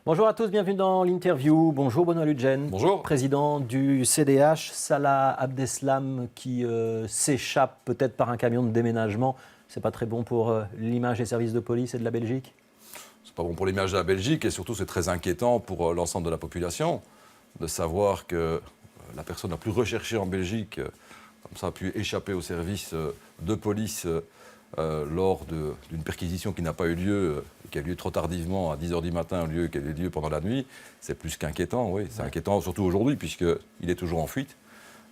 Bonjour à tous, bienvenue dans l'interview. Bonjour Benoît Ludgen. Bonjour. Président du CDH, Salah Abdeslam qui s'échappe peut-être par un camion de déménagement. C'est pas très bon pour l'image des services de police et de la Belgique? C'est pas bon pour l'image de la Belgique et surtout c'est très inquiétant pour l'ensemble de la population de savoir que la personne la plus recherchée en Belgique, comme ça, a pu échapper au service de police lors d'une perquisition qui n'a pas eu lieu, qui a eu lieu trop tardivement à 10h du matin, au lieu qui a eu lieu pendant la nuit. C'est plus qu'inquiétant, oui. C'est inquiétant surtout aujourd'hui puisqu'il est toujours en fuite.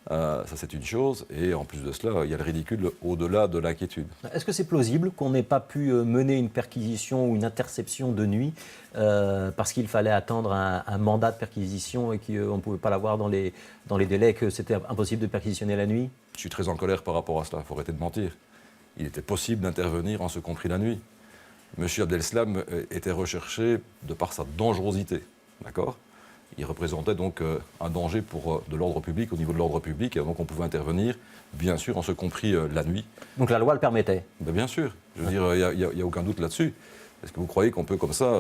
Ça, c'est une chose. Et en plus de cela, il y a le ridicule au-delà de l'inquiétude. Est-ce que c'est plausible qu'on n'ait pas pu mener une perquisition ou une interception de nuit parce qu'il fallait attendre un mandat de perquisition et qu'on ne pouvait pas l'avoir dans les délais, que c'était impossible de perquisitionner la nuit? Je suis très en colère par rapport à cela. Il faut arrêter de mentir. Il était possible d'intervenir en ce compris la nuit. Monsieur Abdeslam était recherché de par sa dangerosité. D'accord ? Il représentait donc un danger pour de l'ordre public, au niveau de l'ordre public, et donc on pouvait intervenir, bien sûr, en ce compris la nuit. Donc la loi le permettait? Ben bien sûr, je veux dire, il n'y a aucun doute là-dessus. Est-ce que vous croyez qu'on peut comme ça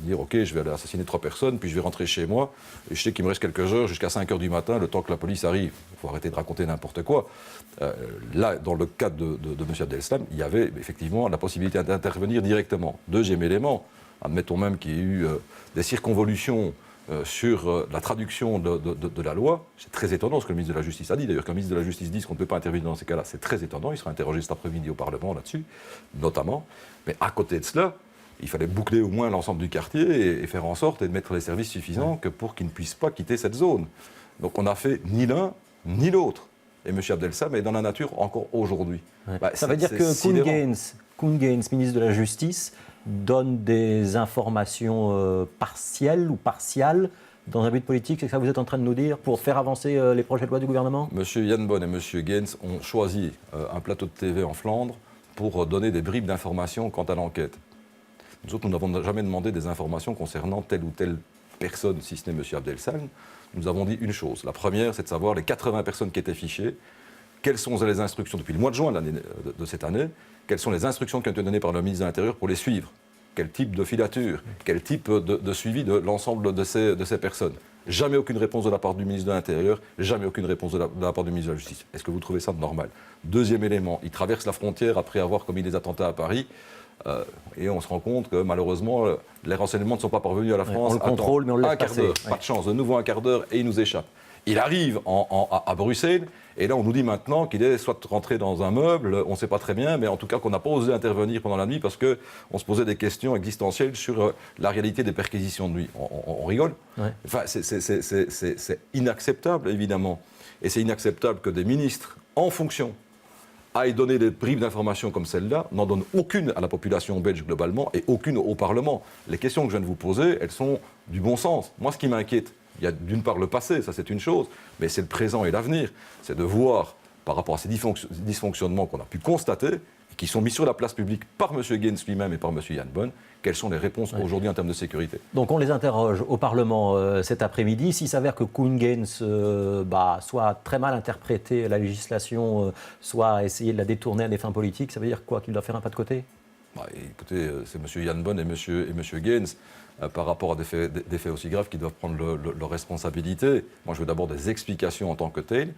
dire, ok, je vais aller assassiner 3 personnes, puis je vais rentrer chez moi, et je sais qu'il me reste quelques heures jusqu'à 5h du matin, le temps que la police arrive. Il faut arrêter de raconter n'importe quoi. Là, dans le cadre de M. Abdeslam, il y avait effectivement la possibilité d'intervenir directement. Deuxième élément, admettons même qu'il y ait eu des circonvolutions sur la traduction de la loi. C'est très étonnant ce que le ministre de la Justice a dit. D'ailleurs, quand le ministre de la Justice dit qu'on ne peut pas intervenir dans ces cas-là, c'est très étonnant. Il sera interrogé cet après-midi au Parlement là-dessus, notamment. Mais à côté de cela, il fallait boucler au moins l'ensemble du quartier et faire en sorte de mettre les services suffisants pour qu'ils ne puissent pas quitter cette zone. Donc on n'a fait ni l'un ni l'autre. Et M. Abdeslam est dans la nature encore aujourd'hui. Ouais. Bah, ça veut dire que Koen Geens, ministre de la Justice, donne des informations partielles ou partiales dans un but politique. C'est ça que vous êtes en train de nous dire pour faire avancer les projets de loi du gouvernement? M. Jan Bon et M. Geens ont choisi un plateau de TV en Flandre pour donner des bribes d'informations quant à l'enquête. Nous autres, nous n'avons jamais demandé des informations concernant telle ou telle personne, si ce n'est M. Abdeslam. Nous avons dit une chose. La première, c'est de savoir les 80 personnes qui étaient fichées, quelles sont les instructions depuis le mois de juin de cette année, quelles sont les instructions qui ont été données par le ministre de l'Intérieur pour les suivre, quel type de filature, quel type de suivi de l'ensemble de ces personnes. Jamais aucune réponse de la part du ministre de l'Intérieur, jamais aucune réponse de la part du ministre de la Justice. Est-ce que vous trouvez ça normal? Deuxième élément, il traverse la frontière après avoir commis des attentats à Paris. Et on se rend compte que malheureusement, les renseignements ne sont pas parvenus à la France. On le contrôle, mais on le laisse passer. Pas de chance, de nouveau un quart d'heure et il nous échappe. Il arrive à Bruxelles, et là on nous dit maintenant qu'il est soit rentré dans un meuble, on ne sait pas très bien, mais en tout cas qu'on n'a pas osé intervenir pendant la nuit parce qu'on se posait des questions existentielles sur la réalité des perquisitions de nuit. On rigole. Ouais. Enfin, c'est inacceptable, évidemment. Et c'est inacceptable que des ministres en fonction aillent donner des bribes d'informations comme celle-là, n'en donnent aucune à la population belge globalement et aucune au Parlement. Les questions que je viens de vous poser, elles sont du bon sens. Moi, ce qui m'inquiète, il y a d'une part le passé, ça c'est une chose, mais c'est le présent et l'avenir. C'est de voir, par rapport à ces dysfonctionnements qu'on a pu constater, qui sont mis sur la place publique par M. Geens lui-même et par M. Jan Bon, quelles sont les réponses aujourd'hui en termes de sécurité? Donc on les interroge au Parlement cet après-midi. S'il s'avère que Koen Geens soit très mal interprété la législation, soit essayer de la détourner à des fins politiques, ça veut dire quoi? Qu'il doit faire un pas de côté? Écoutez, c'est M. Jan Bon et M. Geens, par rapport à des faits aussi graves, qui doivent prendre leurs responsabilités. Moi, je veux d'abord des explications en tant que telles,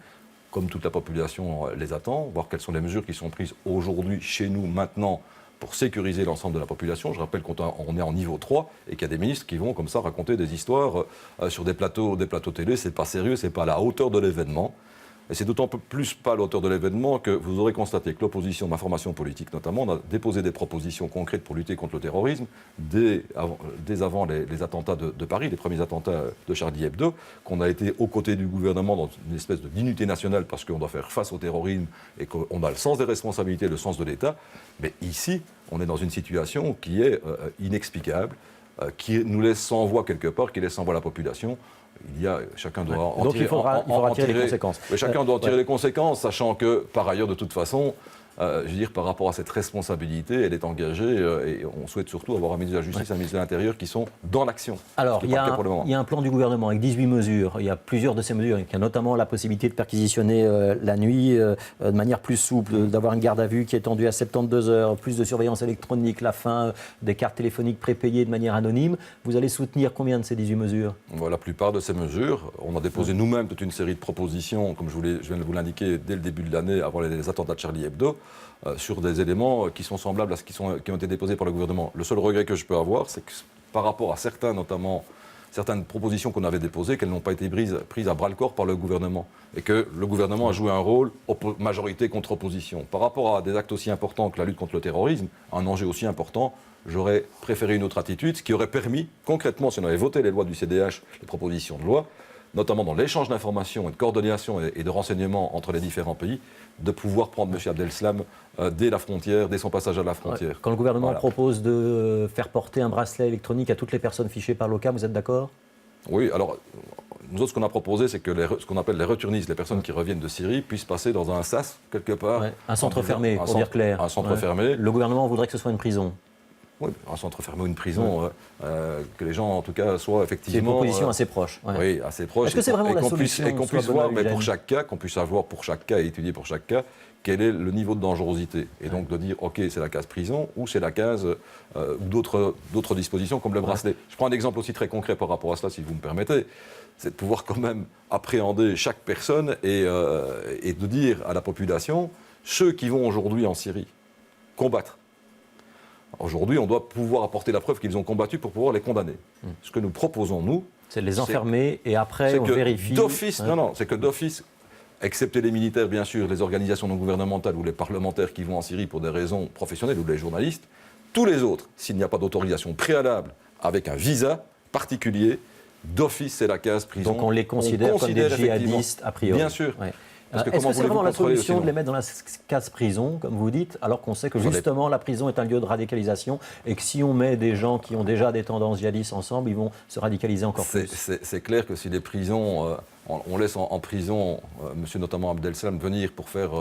comme toute la population les attend, voir quelles sont les mesures qui sont prises aujourd'hui, chez nous, maintenant, pour sécuriser l'ensemble de la population. Je rappelle qu'on est en niveau 3 et qu'il y a des ministres qui vont comme ça raconter des histoires sur des plateaux télé. C'est pas sérieux, c'est pas à la hauteur de l'événement. Et c'est d'autant plus pas à la hauteur de l'événement que vous aurez constaté que l'opposition, ma formation politique notamment, on a déposé des propositions concrètes pour lutter contre le terrorisme dès avant les attentats de Paris, les premiers attentats de Charlie Hebdo, qu'on a été aux côtés du gouvernement dans une espèce d'unité nationale parce qu'on doit faire face au terrorisme et qu'on a le sens des responsabilités, le sens de l'État. Mais ici, on est dans une situation qui est inexplicable, qui nous laisse sans voix quelque part, qui laisse sans voix la population. Chacun doit en Donc tirer, il faudra tirer les conséquences. Chacun doit en tirer les conséquences, sachant que, par ailleurs, de toute façon, je veux dire, par rapport à cette responsabilité, elle est engagée et on souhaite surtout avoir un ministre de la Justice et un ministre de l'Intérieur qui sont dans l'action. Alors, il y a un plan du gouvernement avec 18 mesures. Il y a plusieurs de ces mesures. Il y a notamment la possibilité de perquisitionner la nuit de manière plus souple, d'avoir une garde à vue qui est étendue à 72 heures, plus de surveillance électronique, la fin des cartes téléphoniques prépayées de manière anonyme. Vous allez soutenir combien de ces 18 mesures ? La plupart de ces mesures, on a déposé nous-mêmes toute une série de propositions, comme je viens de vous l'indiquer, dès le début de l'année, avant les attentats de Charlie Hebdo, sur des éléments qui sont semblables à ce qui ont été déposés par le gouvernement. Le seul regret que je peux avoir, c'est que par rapport à certaines propositions qu'on avait déposées, qu'elles n'ont pas été prises à bras-le-corps par le gouvernement. Et que le gouvernement a joué un rôle majorité contre opposition. Par rapport à des actes aussi importants que la lutte contre le terrorisme, un enjeu aussi important, j'aurais préféré une autre attitude, ce qui aurait permis, concrètement, si on avait voté les lois du CDH, les propositions de loi, notamment dans l'échange d'informations et de coordination et de renseignements entre les différents pays, de pouvoir prendre M. Abdeslam dès la frontière, dès son passage à la frontière. Quand le gouvernement propose de faire porter un bracelet électronique à toutes les personnes fichées par l'OCAM, vous êtes d'accord ? Oui, alors, nous autres, ce qu'on a proposé, c'est que ce qu'on appelle les returnistes, les personnes qui reviennent de Syrie, puissent passer dans un SAS, quelque part. Un centre fermé, pour dire clair. Un centre fermé. Le gouvernement voudrait que ce soit une prison. Oui, un centre fermé ou une prison, que les gens, en tout cas, soient effectivement... C'est une proposition assez proche. Oui, assez proche. Est-ce que c'est vraiment la solution Et qu'on puisse voir, mais pour chaque cas, qu'on puisse savoir pour chaque cas et étudier pour chaque cas, quel est le niveau de dangerosité. Et donc de dire, OK, c'est la case prison ou c'est la case ou d'autres dispositions comme le bracelet. Je prends un exemple aussi très concret par rapport à cela, si vous me permettez. C'est de pouvoir quand même appréhender chaque personne et de dire à la population, ceux qui vont aujourd'hui en Syrie combattre. Aujourd'hui, on doit pouvoir apporter la preuve qu'ils ont combattu pour pouvoir les condamner. Ce que nous proposons, nous... C'est de les enfermer et après on vérifie... D'office, c'est que d'office, excepté les militaires, bien sûr, les organisations non gouvernementales ou les parlementaires qui vont en Syrie pour des raisons professionnelles ou les journalistes, tous les autres, s'il n'y a pas d'autorisation préalable avec un visa particulier, d'office, c'est la case prison. Donc on les considère comme des djihadistes a priori. Bien sûr. Ouais. Est-ce que c'est vraiment la solution de les mettre dans la case prison, comme vous dites, alors qu'on sait que justement la prison est un lieu de radicalisation et que si on met des gens qui ont déjà des tendances djihadistes ensemble, ils vont se radicaliser encore plus. C'est clair que si les prisons, on laisse en prison monsieur notamment Abdeslam venir pour faire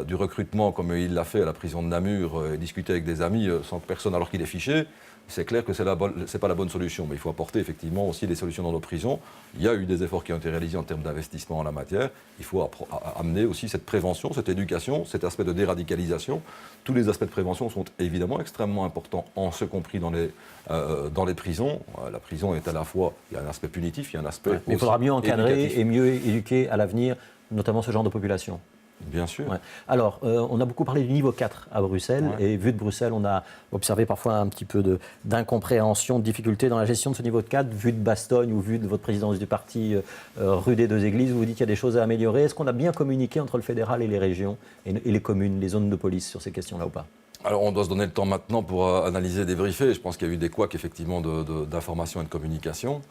du recrutement comme il l'a fait à la prison de Namur et discuter avec des amis sans personne alors qu'il est fiché, c'est clair que ce n'est pas la bonne solution. Mais il faut apporter effectivement aussi des solutions dans nos prisons. Il y a eu des efforts qui ont été réalisés en termes d'investissement en la matière. Il faut amener aussi cette prévention, cette éducation, cet aspect de déradicalisation. Tous les aspects de prévention sont évidemment extrêmement importants, en ce compris dans les prisons. La prison est à la fois, il y a un aspect punitif, il y a un aspect mais il faudra mieux encadrer éducatif. Et mieux éduquer à l'avenir, notamment ce genre de population. Bien sûr. Ouais. Alors, on a beaucoup parlé du niveau 4 à Bruxelles, et vu de Bruxelles, on a observé parfois un petit peu d'incompréhension, de difficulté dans la gestion de ce niveau de 4, vu de Bastogne ou vu de votre présidence du parti rue des Deux Églises, vous dites qu'il y a des choses à améliorer. Est-ce qu'on a bien communiqué entre le fédéral et les régions, et les communes, les zones de police sur ces questions-là ou pas ? Alors, on doit se donner le temps maintenant pour analyser, débriefer. Je pense qu'il y a eu des couacs, effectivement, d'information et de communication.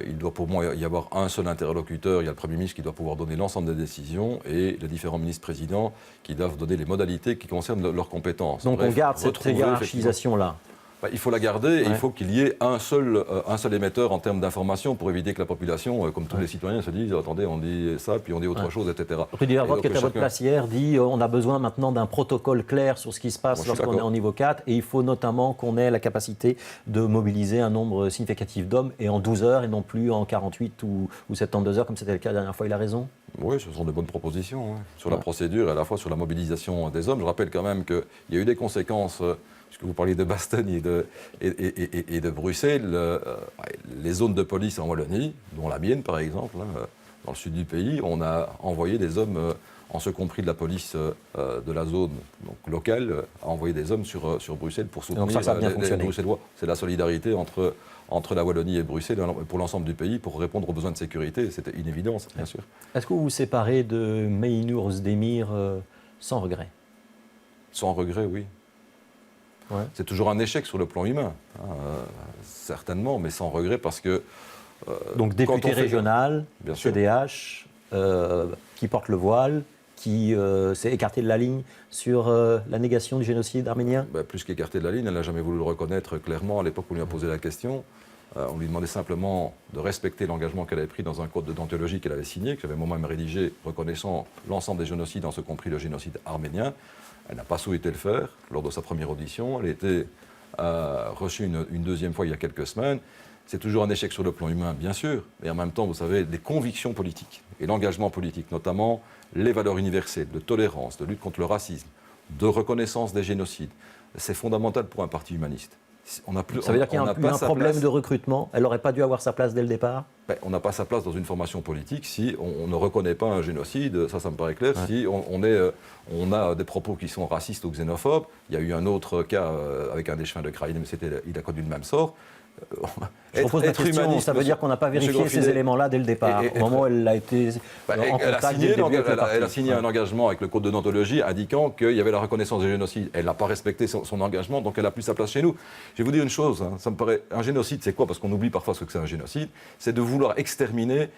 Il doit pour moi y avoir un seul interlocuteur. Il y a le Premier ministre qui doit pouvoir donner l'ensemble des décisions et les différents ministres-présidents qui doivent donner les modalités qui concernent leurs compétences. Donc on garde cette hiérarchisation-là. Il faut la garder et il faut qu'il y ait un seul émetteur en termes d'information pour éviter que la population, comme tous les citoyens, se dise « Attendez, on dit ça, puis on dit autre chose, etc. » Rudy Hervold, qui était à votre place hier, dit on a besoin maintenant d'un protocole clair sur ce qui se passe lorsqu'on est en niveau 4 et il faut notamment qu'on ait la capacité de mobiliser un nombre significatif d'hommes et en 12 heures et non plus en 48 ou 72 heures comme c'était le cas la dernière fois. Il a raison ? Oui, ce sont de bonnes propositions sur la procédure et à la fois sur la mobilisation des hommes. Je rappelle quand même qu'il y a eu des conséquences... Puisque vous parliez de Bastogne et de Bruxelles, les zones de police en Wallonie, dont la mienne par exemple, dans le sud du pays, on a envoyé des hommes, en ce compris de la police de la zone donc locale, a envoyé des hommes sur Bruxelles pour soutenir les Bruxellois. C'est la solidarité entre la Wallonie et Bruxelles pour l'ensemble du pays pour répondre aux besoins de sécurité. C'était une évidence, bien sûr. Est-ce que vous vous séparez de Meinhour Özdemir sans regret ? Sans regret, oui. Ouais. C'est toujours un échec sur le plan humain, certainement, mais sans regret parce que... donc député régional, CDH, qui porte le voile, qui s'est écarté de la ligne sur la négation du génocide arménien ? Plus qu'écarté de la ligne, elle n'a jamais voulu le reconnaître clairement à l'époque où on lui a posé la question. On lui demandait simplement de respecter l'engagement qu'elle avait pris dans un code de déontologie qu'elle avait signé, que j'avais moi-même rédigé, reconnaissant l'ensemble des génocides, en ce compris le génocide arménien. Elle n'a pas souhaité le faire lors de sa première audition. Elle a été reçue une deuxième fois il y a quelques semaines. C'est toujours un échec sur le plan humain, bien sûr, mais en même temps, vous savez, les convictions politiques et l'engagement politique, notamment les valeurs universelles de tolérance, de lutte contre le racisme, de reconnaissance des génocides, c'est fondamental pour un parti humaniste. Ça veut dire qu'il y a un problème de recrutement. Elle n'aurait pas dû avoir sa place dès le départ. On n'a pas sa place dans une formation politique si on ne reconnaît pas un génocide, ça me paraît clair, si on a des propos qui sont racistes ou xénophobes. Il y a eu un autre cas avec un des chemins de Kraïn, mais il a connu le même sort. Je propose la question, ça veut dire qu'on n'a pas vérifié ces éléments-là dès le départ, au moment où elle a été en contact elle a signé un engagement avec le code de déontologie indiquant qu'il y avait la reconnaissance des génocides. Elle n'a pas respecté son engagement, donc elle n'a plus sa place chez nous. Je vais vous dire une chose, ça me paraît, un génocide, c'est quoi? Parce qu'on oublie parfois ce que c'est un génocide. C'est de vouloir exterminer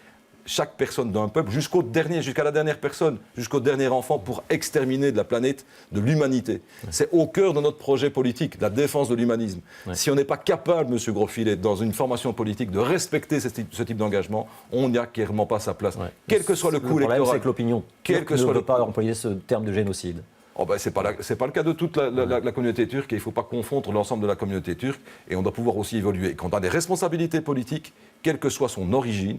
chaque personne d'un peuple, jusqu'à la dernière personne, jusqu'au dernier enfant, pour exterminer de la planète, de l'humanité. C'est au cœur de notre projet politique, la défense de l'humanisme. Si on n'est pas capable, M. Grosfilet, dans une formation politique, de respecter ce type d'engagement, on n'y a clairement pas sa place. Quel que soit le coût électoral. Le problème, c'est que l'opinion ne veut pas employer ce terme de génocide. Ce n'est pas le cas de toute la communauté turque, et il ne faut pas confondre l'ensemble de la communauté turque, et on doit pouvoir aussi évoluer. Quand on a des responsabilités politiques, quelle que soit son origine,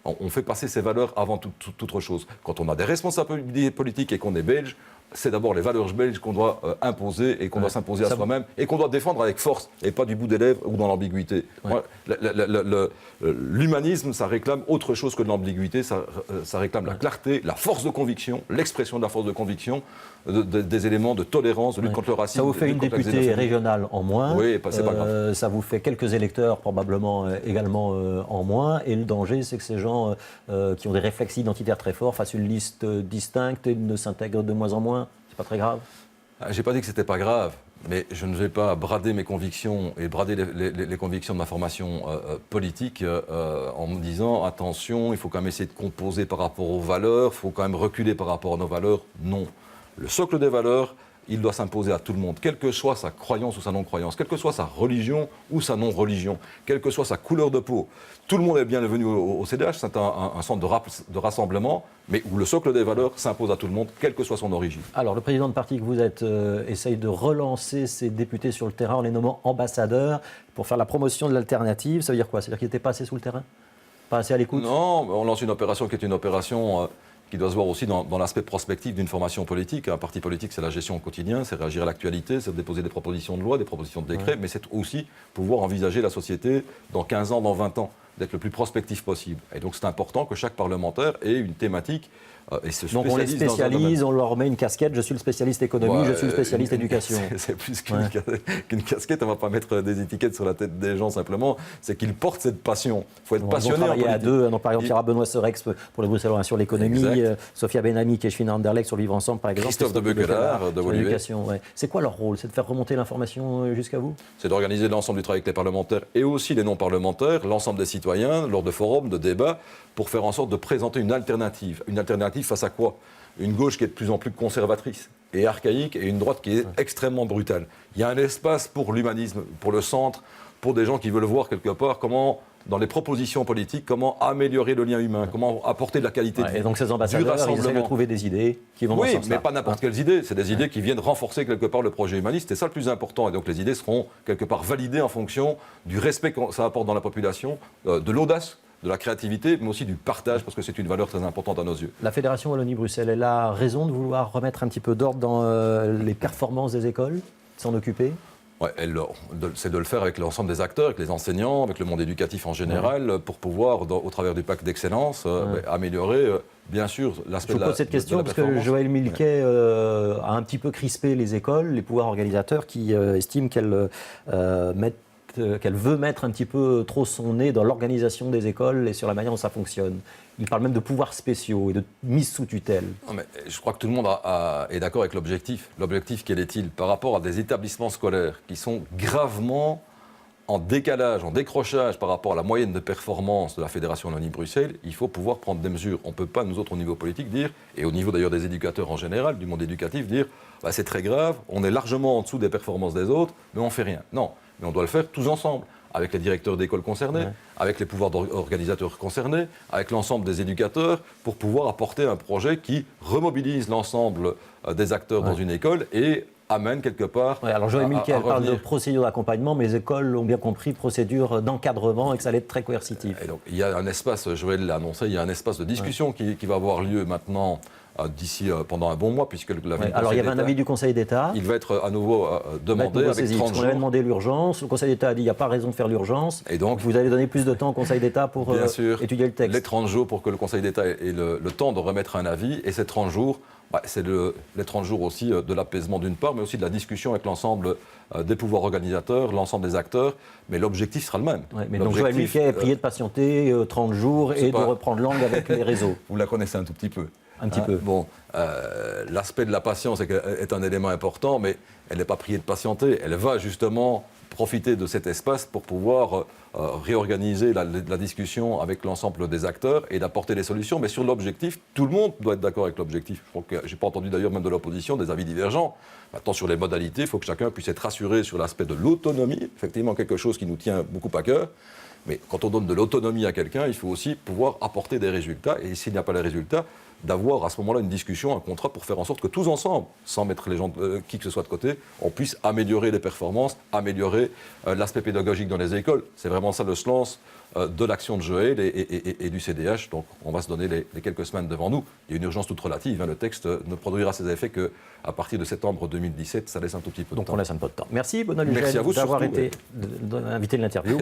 on fait passer ses valeurs avant toute autre chose. Quand on a des responsabilités politiques et qu'on est belge, c'est d'abord les valeurs belges qu'on doit imposer et qu'on doit s'imposer à soi-même et qu'on doit défendre avec force et pas du bout des lèvres ou dans l'ambiguïté. L'humanisme, ça réclame autre chose que de l'ambiguïté, ça réclame la clarté, la force de conviction, l'expression de la force de conviction, des éléments de tolérance, de lutte contre le racisme. Ça vous fait une députée régionale en moins, c'est pas grave. Ça vous fait quelques électeurs probablement également en moins, et le danger, c'est que ces gens qui ont des réflexes identitaires très forts fassent une liste distincte et ne s'intègrent de moins en moins. C'est pas très grave? J'ai pas dit que c'était pas grave, mais je ne vais pas brader mes convictions et brader les convictions de ma formation politique en me disant attention, il faut quand même essayer de composer par rapport aux valeurs, il faut quand même reculer par rapport à nos valeurs. Non. Le socle des valeurs, il doit s'imposer à tout le monde, quelle que soit sa croyance ou sa non-croyance, quelle que soit sa religion ou sa non-religion, quelle que soit sa couleur de peau. Tout le monde est bienvenu au CDH, c'est un centre de rassemblement, mais où le socle des valeurs s'impose à tout le monde, quelle que soit son origine. Alors, le président de parti que vous êtes essaye de relancer ses députés sur le terrain en les nommant ambassadeurs pour faire la promotion de l'alternative. Ça veut dire quoi? C'est-à-dire qu'ils n'étaient pas assez sous le terrain? Pas assez à l'écoute? Non, on lance une opération qui est une opération qui doit se voir aussi dans l'aspect prospectif d'une formation politique. Un parti politique, c'est la gestion au quotidien, c'est réagir à l'actualité, c'est déposer des propositions de loi, des propositions de décret, mais c'est aussi pouvoir envisager la société dans 15 ans, dans 20 ans, d'être le plus prospectif possible. Et donc c'est important que chaque parlementaire ait une thématique et se spécialise. Donc on les spécialise, on leur met une casquette, je suis le spécialiste économie, je suis le spécialiste éducation. C'est plus qu'une casquette, on ne va pas mettre des étiquettes sur la tête des gens simplement, c'est qu'ils portent cette passion. Il faut être passionné en politique. À deux, par exemple, il y aura Benoît Serex pour les Bruxellois sur l'économie, Sophia Benami, Keshvin Anderlecht sur le Vivre Ensemble, par exemple. Christophe de Beukelaar de l'éducation. C'est quoi leur rôle? C'est de faire remonter l'information jusqu'à vous? C'est d'organiser l'ensemble du travail avec les parlementaires et aussi les non-parlementaires, l'ensemble des citoyens, lors de forums, de débats, pour faire en sorte de présenter une alternative. Une alternative face à quoi? Une gauche qui est de plus en plus conservatrice et archaïque et une droite qui est extrêmement brutale. Il y a un espace pour l'humanisme, pour le centre, pour des gens qui veulent voir quelque part comment, dans les propositions politiques, comment améliorer le lien humain, comment apporter de la qualité de vie. Et donc ces ambassadeurs, ils essaient de trouver des idées qui vont dans ce sens-là. Mais pas n'importe quelles idées. C'est des idées qui viennent renforcer quelque part le projet humaniste. C'est ça le plus important. Et donc les idées seront quelque part validées en fonction du respect que ça apporte dans la population, de l'audace, de la créativité, mais aussi du partage, parce que c'est une valeur très importante à nos yeux. La Fédération Wallonie-Bruxelles, elle a raison de vouloir remettre un petit peu d'ordre dans les performances des écoles, s'en occuper? Ouais, c'est de le faire avec l'ensemble des acteurs, avec les enseignants, avec le monde éducatif en général, pour pouvoir, au travers du pacte d'excellence, améliorer, bien sûr, l'aspect de la performance. Je vous pose cette question parce que Joël Milquet a un petit peu crispé les écoles, les pouvoirs organisateurs qui estiment qu'elle veut mettre un petit peu trop son nez dans l'organisation des écoles et sur la manière dont ça fonctionne. Il parle même de pouvoirs spéciaux et de mise sous tutelle. Non, mais je crois que tout le monde est d'accord avec l'objectif. L'objectif, quel est-il? Par rapport à des établissements scolaires qui sont gravement en décalage, en décrochage par rapport à la moyenne de performance de la Fédération Wallonie-Bruxelles, il faut pouvoir prendre des mesures. On ne peut pas, nous autres, au niveau politique, dire, et au niveau d'ailleurs des éducateurs en général, du monde éducatif, dire c'est très grave, on est largement en dessous des performances des autres, mais on ne fait rien. Non. Mais on doit le faire tous ensemble, avec les directeurs d'écoles concernés, avec les pouvoirs organisateurs concernés, avec l'ensemble des éducateurs, pour pouvoir apporter un projet qui remobilise l'ensemble des acteurs dans une école et amène quelque part. Ouais, alors Joël Milquet parle de procédure d'accompagnement, mais les écoles ont bien compris procédure d'encadrement et que ça allait être très coercitif. Et donc, il y a un espace, Joël l'a annoncé, il y a un espace de discussion qui va avoir lieu maintenant d'ici pendant un bon mois, puisque alors il y avait un avis du Conseil d'État. Il va être à nouveau demandé avec 30 jours. On avait demandé l'urgence, le Conseil d'État a dit il n'y a pas raison de faire l'urgence. Et donc vous allez donner plus de temps au Conseil d'État pour étudier le texte. Les 30 jours pour que le Conseil d'État ait le temps de remettre un avis, et ces 30 jours, c'est les 30 jours aussi de l'apaisement d'une part, mais aussi de la discussion avec l'ensemble des pouvoirs organisateurs, l'ensemble des acteurs, mais l'objectif sera le même. Ouais, mais donc Joël Milquet est prié de patienter 30 jours et de reprendre langue avec les réseaux. Vous la connaissez un tout petit peu. Un petit peu. Bon, l'aspect de la patience est un élément important, mais elle n'est pas priée de patienter. Elle va justement profiter de cet espace pour pouvoir réorganiser la discussion avec l'ensemble des acteurs et d'apporter des solutions. Mais sur l'objectif, tout le monde doit être d'accord avec l'objectif. Je n'ai pas entendu d'ailleurs même de l'opposition des avis divergents. Maintenant, sur les modalités, il faut que chacun puisse être rassuré sur l'aspect de l'autonomie, effectivement quelque chose qui nous tient beaucoup à cœur. Mais quand on donne de l'autonomie à quelqu'un, il faut aussi pouvoir apporter des résultats. Et s'il n'y a pas les résultats, d'avoir à ce moment-là une discussion, un contrat pour faire en sorte que tous ensemble, sans mettre les gens, qui que ce soit de côté, on puisse améliorer les performances, améliorer l'aspect pédagogique dans les écoles. C'est vraiment ça le sens de l'action de Joël et du CDH. Donc on va se donner les quelques semaines devant nous. Il y a une urgence toute relative. Le texte ne produira ses effets qu'à partir de septembre 2017. Ça laisse un tout petit peu de temps. Donc on laisse un peu de temps. Merci Benoît Lugel d'avoir été invité de l'interview.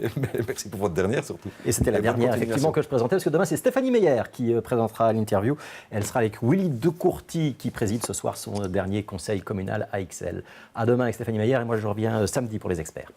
Merci pour votre dernière surtout. Et c'était la dernière effectivement que je présentais, parce que demain c'est Stéphanie Meyer qui présentera l'interview. Elle sera avec Willy Decourty qui préside ce soir son dernier conseil communal à Ixelles. À demain avec Stéphanie Meyer et moi je reviens samedi pour les experts.